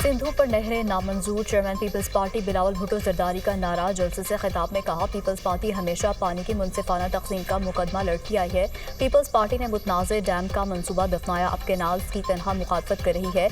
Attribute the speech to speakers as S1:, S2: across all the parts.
S1: सिंधु पर नहरें नामंजूर। Chairman people's party Bilawal Bhutto Zardari का नारा। जलसे से खिताब में कहा, पीपल्स पार्टी हमेशा पानी की मुनसिफाना तकसीम का मुकदमा लड़ती आई है। पीपल्स पार्टी ने मुतनाज़ डैम का मंसूबा दफनाया, अब केनाल्स की तनहा मुखालफत कर रही है।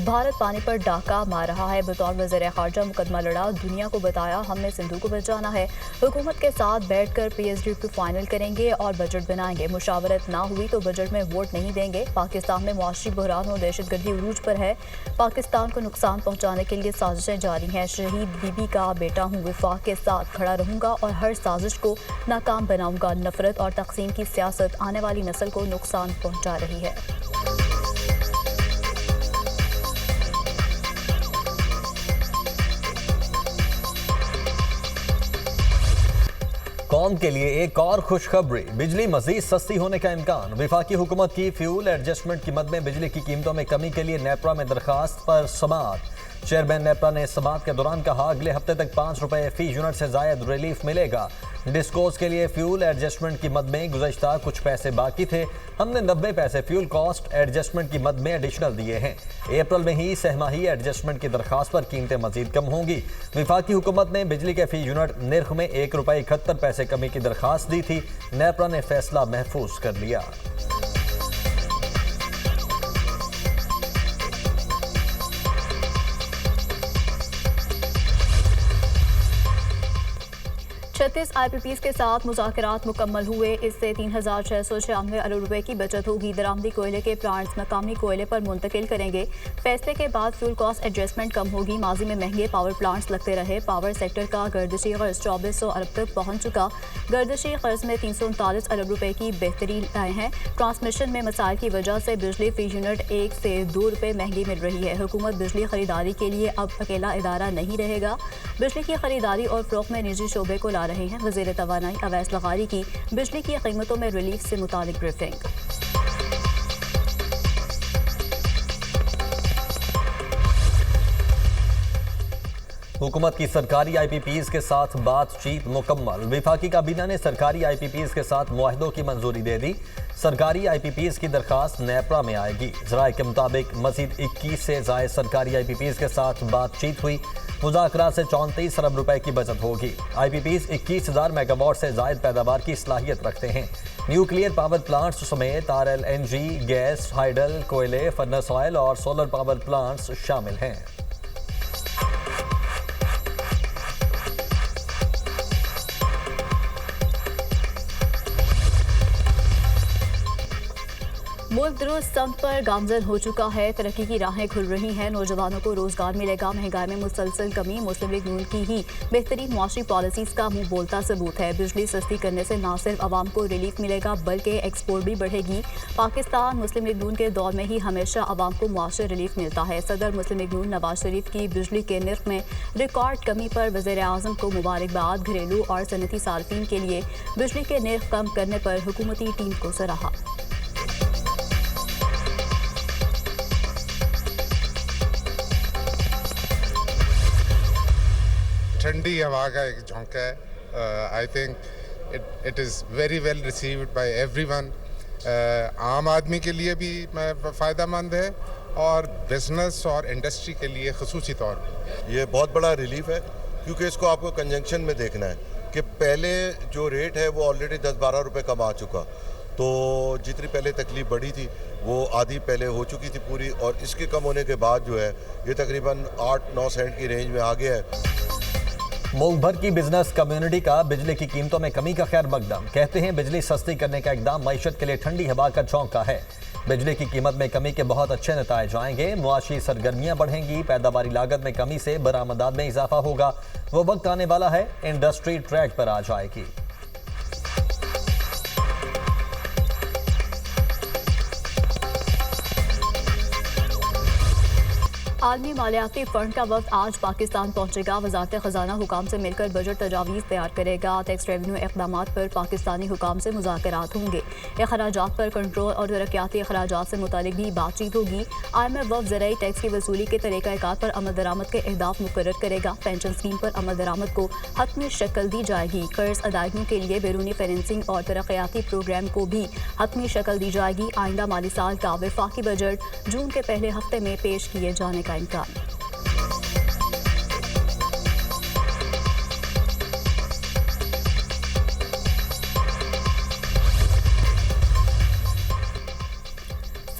S1: भारत पानी पर डाका मार रहा है। बतौर वज़ीर ख़ारजा मुकदमा लड़ा, दुनिया को बताया हमने सिंधु को बचाना है। हुकूमत के साथ बैठ कर PSDP फाइनल करेंगे और बजट बनाएंगे। मुशावरत ना हुई तो बजट में वोट नहीं देंगे। पाकिस्तान में मुआशी बहरान और दहशतगर्दी उरूज पर है। पाकिस्तान को नुकसान पहुंचाने के लिए साजिशें जारी हैं। शहीद बीबी का बेटा हूँ, विफाक के साथ खड़ा रहूंगा और हर साजिश को नाकाम बनाऊंगा। नफरत और तकसीम की सियासत आने वाली नस्ल को नुकसान पहुंचा रही है।
S2: कौम के लिए एक और खुशखबरी, बिजली मजीद सस्ती होने का इम्कान। वफाकी हुकूमत की फ्यूल एडजस्टमेंट की मद में बिजली की कीमतों में कमी के लिए नेपरा में दरखास्त पर समाअत। चेयरमैन नेपरा ने समाअत के दौरान कहा, अगले हफ्ते तक 5 रुपये फी यूनिट से जायद रिलीफ मिलेगा। डिस्कोस के लिए फ्यूल एडजस्टमेंट की मद में गुज़श्ता कुछ पैसे बाकी थे, हमने 90 पैसे फ्यूल कॉस्ट एडजस्टमेंट की मद में एडिशनल दिए हैं। अप्रैल में ही सहमाही एडजस्टमेंट की दरखास्त पर कीमतें मजीद कम होंगी। वफाकी हुकूमत ने बिजली के फी यूनिट निर्ख में 1 रुपये 71 पैसे कमी की दरखास्त दी थी। नेपरा ने फैसला महफूज कर लिया।
S1: छत्तीस IPPs के साथ मुज़ाकरात मुकम्मल हुए। इससे 3696 अरब रुपए की बचत होगी। दरामदी कोयले के प्लांट्स मकामी कोयले पर मुंतकिल करेंगे। फैसले के बाद फ्यूल कॉस्ट एडजस्टमेंट कम होगी। माजी में महंगे पावर प्लांट्स लगते रहे। पावर सेक्टर का गर्दिशी कर्ज 2400 अरब तक पहुंच चुका। गर्दिशी कर्ज में 339 अरब रुपए की बेहतरी आए हैं। ट्रांसमिशन में मसाइल की वजह से बिजली फी यूनिट 1 से 2 रुपए महंगी मिल रही है। हुकूमत बिजली खरीदारी के लिए अब अकेला इदारा नहीं रहेगा। बिजली की खरीदारी और फ़रोख्त में निजी शोबे को ला रहे हैं। वज़ीर तवानाई अवैस लगारी की बिजली की कीमतों में रिलीफ से मुतालिक ब्रीफिंग।
S2: हुकूमत की सरकारी IPPs के साथ बातचीत मुकम्मल। वफाकी काबीना ने सरकारी IPPs के साथ मुआहदों की मंजूरी दे दी। सरकारी IPPs की दरखास्त नेपरा में आएगी। ज़राए के मुताबिक मजीद 21 से ज़ायद सरकारी IPPs के साथ बातचीत हुई। मुज़ाकरात से 34 अरब रुपए की बचत होगी। IPPs 21,000 मेगावाट से जायद पैदावार की सलाहियत रखते हैं। न्यूक्लियर पावर प्लांट्स समेत RLNG, गैस, हाइडल, कोयले, फर्नेस ऑयल और सोलर पावर प्लांट्स शामिल हैं।
S1: मुल्क दुरुस्त सम पर गामजन हो चुका है। तरक्की की राहें खुल रही हैं। नौजवानों को रोजगार मिलेगा। महंगाई में मुसलसल कमी मुस्लिम लीग नून की ही बेहतरीन मुआशी पॉलिसीज का मुंह बोलता सबूत है। बिजली सस्ती करने से न सिर्फ आवाम को रिलीफ मिलेगा बल्कि एक्सपोर्ट भी बढ़ेगी। पाकिस्तान मुस्लिम लीग नून के दौर में ही हमेशा आवाम को मुआशी रिलीफ मिलता है। सदर मुस्लिम लीग नून नवाज शरीफ की बिजली के निर्ख में रिकॉर्ड कमी पर वज़ीर आज़म को मुबारकबाद। घरेलू और सनती सार्फिन के लिए बिजली के निर्ख कम करने पर हुकूमती टीम को सराहा।
S3: ठंडी हवा का एक झोंका है। I think it is very well received by everyone. आम आदमी के लिए भी फ़ायदेमंद है और बिजनेस और इंडस्ट्री के लिए ख़ुसूसी तौर पर
S4: ये बहुत बड़ा रिलीफ है, क्योंकि इसको आपको कंजंक्शन में देखना है कि पहले जो रेट है वो ऑलरेडी 10-12 रुपये कम आ चुका, तो जितनी पहले तकलीफ बढ़ी थी वो आधी पहले हो चुकी थी पूरी, और इसके कम होने के बाद जो है ये तकरीबन 8-9 सेंट की रेंज में आ गया है।
S2: मुल्क भर की बिजनेस कम्युनिटी का बिजली की कीमतों में कमी का खैर मकदम। कहते हैं बिजली सस्ती करने का इकदाम मईशत के लिए ठंडी हवा का झोंका है। बिजली की कीमत में कमी के बहुत अच्छे नताइज आएंगे। मुआशी सरगर्मियां बढ़ेंगी। पैदावारी लागत में कमी से बरामदात में इजाफा होगा। वो वक्त आने वाला है इंडस्ट्री ट्रैक पर आ जाएगी।
S1: आलमी मालियाती फंड का वक्त आज पाकिस्तान पहुंचेगा। वजारत खजाना हुकाम से मिलकर बजट तजावीज़ तैयार करेगा। टैक्स रेवेन्यू इक़दामात पर पाकिस्तानी हुकाम से मुज़ाकरात होंगे। अखराजात पर कंट्रोल और तरक्याती अखराजात से मुतालिक भी बातचीत होगी। IMF वफ़द ज़राई टैक्स की वसूली के तरीक़ाकार पर अमल दरामद के अहदाफ मुकर्रर करेगा। पेंशन स्कीम पर अमल दरामद को हतमी शक्ल दी जाएगी। कर्ज अदायगियों के लिए बैरूनी फाइनेंसिंग और तरक्याती प्रोग्राम को भी हतमी शक्ल दी जाएगी। आइंदा माली साल का वफाकी बजट जून के पहले हफ्ते में पेश किए जाने का इम्कान।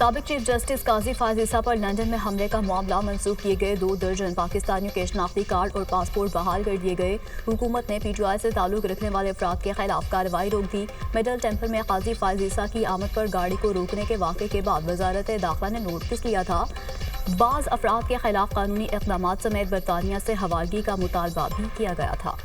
S1: साबिक चीफ जस्टिस काजी फायज ईसा पर लंदन में हमले का मामला मंसूख किए गए 2 दर्जन पाकिस्तानियों के शनाख्ती कार्ड और पासपोर्ट बहाल कर दिए गए। हुकूमत ने PTI से ताल्लुक रखने वाले अफराद के खिलाफ कार्रवाई रोक दी। मिडल टेम्पल में काजी फायज ईसा की आमद पर गाड़ी को रोकने के वाक़े के बाद वजारत दाखिला ने नोटिस लिया था। बाज़ अफराद के खिलाफ कानूनी इक़दाम समेत बरतानिया से हवालगी का मुतालबा भी किया गया था।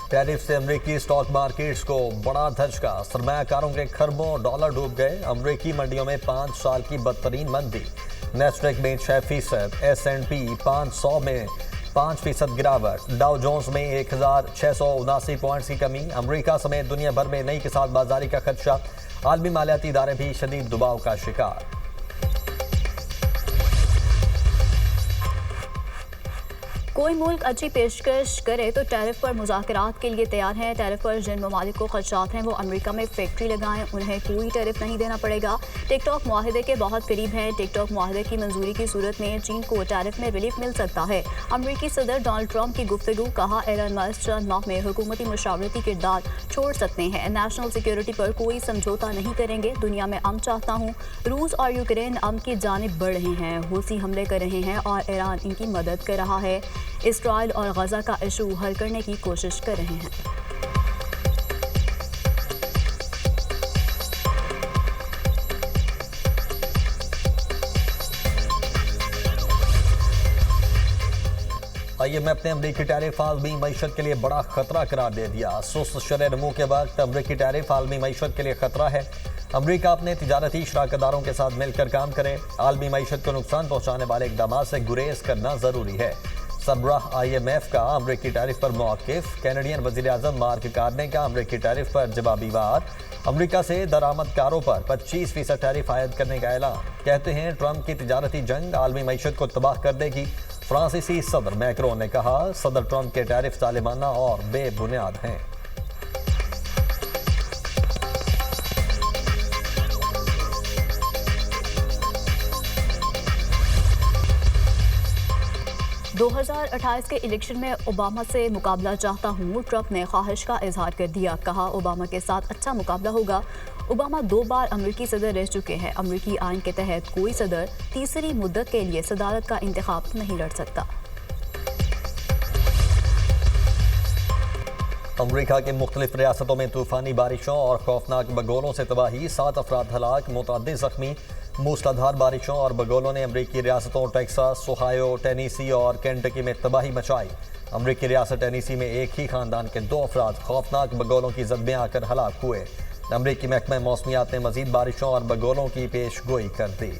S2: टैरिफ से अमरीकी स्टॉक मार्केट्स को बड़ा झटका, सरमायाकारों के खरबों डॉलर डूब गए। अमरीकी मंडियों में 5 साल की बदतरीन मंदी। नेस्डेक में 6%, S&P 500 में 5% गिरावट, डाउ जोन्स में 1679 पॉइंट्स की कमी। अमरीका समेत दुनिया भर में नई किसात बाजारी का खदशा। आलमी मालियाती इदारे भी शदीद दबाव का शिकार।
S1: कोई मुल्क अच्छी पेशकश करे तो टैरिफ पर मुज़ाकरात के लिए तैयार हैं। टैरिफ पर जिन ममालिक को खदशात हैं वो अमेरिका में फैक्ट्री लगाएं, उन्हें कोई टैरिफ नहीं देना पड़ेगा। टिकटॉक मुआहदे के बहुत करीब है। टिकटॉक मुआहदे की मंजूरी की सूरत में चीन को टैरिफ में रिलीफ मिल सकता है। अमरीकी सदर डोनाल्ड ट्रंप की गुफ्तगू, कहा एलन मस्क चंद माह में हुकूमती मशावरती किरदार छोड़ सकते हैं। नेशनल सिक्योरिटी पर कोई समझौता नहीं करेंगे। दुनिया में अमन चाहता हूँ। रूस और यूक्रेन अमन की जानिब बढ़ रहे हैं। हूसी हमले कर रहे हैं और ईरान इनकी मदद कर रहा है। इसराइल और गजा का इशू हल करने की कोशिश कर रहे हैं।
S2: IMF ने अमरीकी टैरिफ आलमी मईशत के लिए बड़ा खतरा करार दे दिया। सुस्त शरह नमू के वक्त अमरीकी टैरिफ आलमी मईशत के लिए खतरा है। अमरीका अपने तिजारती शराकतदारों के साथ मिलकर काम करे। आलमी मईशत को नुकसान पहुंचाने वाले इकदाम से गुरेज करना जरूरी है। सरबराह IMF का अमरीकी टैरिफ पर मौक़िफ़। कैनेडियन वज़ीर आज़म मार्क कार्ने का अमरीकी टैरिफ पर जवाबी वार। अमरीका से दरामदकारों पर 25% टैरिफ आयद करने का ऐलान। कहते हैं ट्रंप की तिजारती जंग आलमी मईशत को तबाह कर देगी। फ्रांसीसी सदर मैक्रोन ने कहा सदर ट्रंप के टैरिफ जालिमाना और बेबुनियाद हैं।
S1: दो 2028 के इलेक्शन में ओबामा से मुकाबला चाहता हूँ। ट्रंप ने ख्वाहिश का इजहार कर दिया। कहा ओबामा के साथ अच्छा मुकाबला होगा। ओबामा 2 बार अमरीकी सदर रह चुके हैं। अमरीकी आइन के तहत कोई सदर तीसरी मुद्दत के लिए सदारत का इंतखाब नहीं लड़ सकता।
S2: अमरीका के मुख्तलिफ रियासतों में तूफानी बारिशों और खौफनाक बगोलों से तबाही। 7 अफराद हलाक, मुतअद्दिद जख्मी। मूसलाधार बारिशों और बगोलों ने अमरीकी रियासतों टेक्सास, ओहायो, टेनेसी और केंटकी में तबाही मचाई। अमरीकी रियासत टेनेसी में एक ही खानदान के 2 अफराद खौफनाक बगोलों की जद में आकर हलाक हुए। अमरीकी महकमा मौसमियात ने मजीद बारिशों और बगोलों की पेश गोई कर दी।